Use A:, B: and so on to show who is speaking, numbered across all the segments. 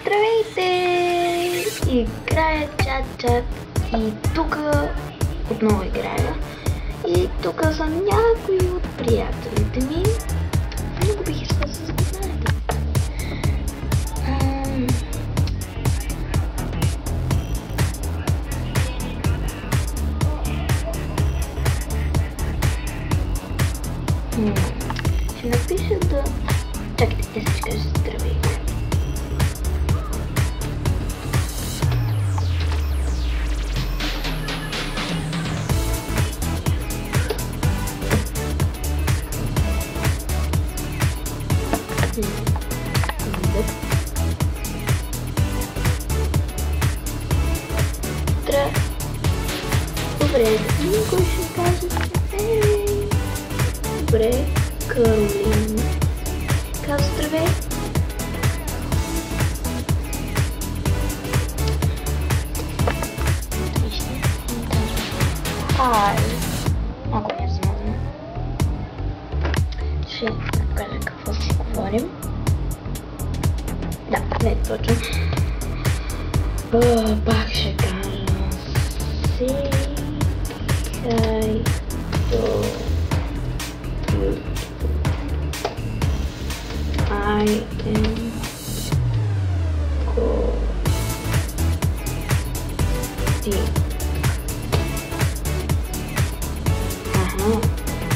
A: Здравейте! Играя чат-чат и тук отново играя. И тук са някои от приятелите ми. Много бих искал да се запознаете. Ще напиша да... Чакайте, те ще кажа здравейте. Добре, никой ще каже здравей. Добре, Каролин казва здравей. Хай. Ако не възможно. Ще кажа какво ще говорим. Да, не точно. Пак ще кажа. Say to you. I am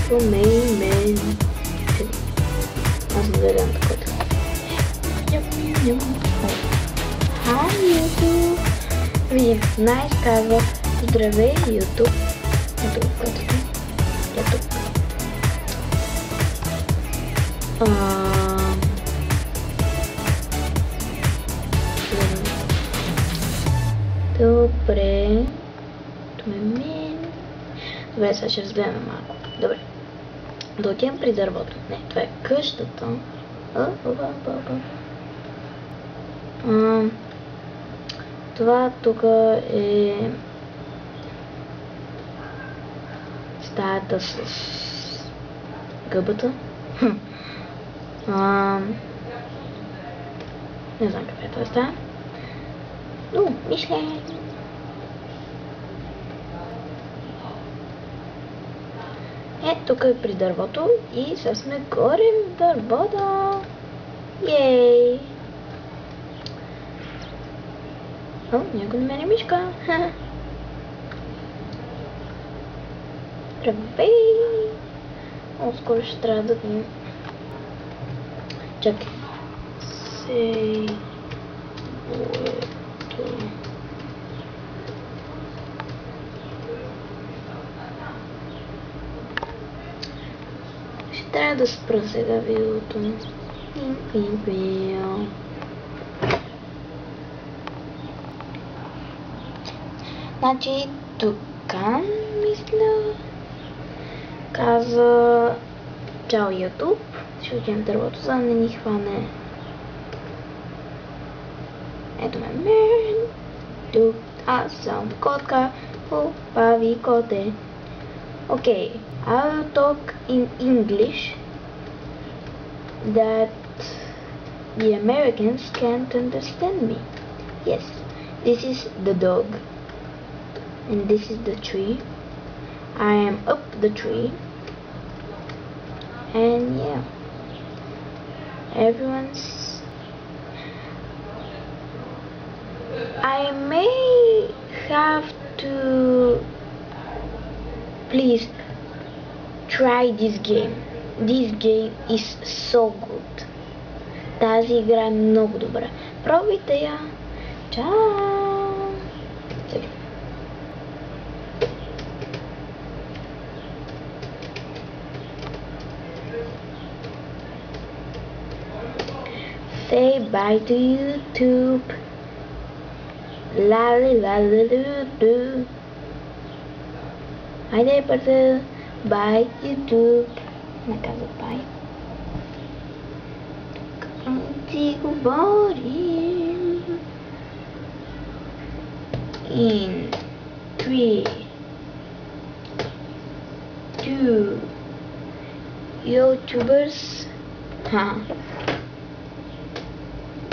A: to main. Аз не гледам такова. Hi YouTube. Видим, Найс казва здравей YouTube. YouTube, който е тук. Добре. Това е мен. Добре, сега ще разгледаме малко. Добре. Да отидем при дървото. Не, това е къщата. Това тук е стаята с гъбата. Не знам каква е тази стая. Мисля. Тук е при дървото и сега сме горе в дървото. Ей! Някой на мен е мишка. Здравей! Скоро ще трябва да днем. Чакай. Ще трябва да спра сега видеото. Значи тук мисля каза чао YouTube. Ще отидем в дървото, за да не ни хване. Ето ме мен. Тук аз съм котка. Хубави коте. Okay, I'll talk in English that the Americans can't understand me. Yes, this is the dog. And this is the tree. I am up the tree. And yeah, everyone's... I may have to... Please try this game. This game is so good. Тази игра е много добра. Пробуйте я. Чао! Say bye to YouTube. La la la la la. Хайде, бързо. Bye YouTube. Не казва bye. Тук си говорим. In 3, 2, YouTubers.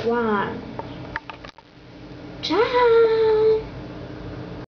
A: 1.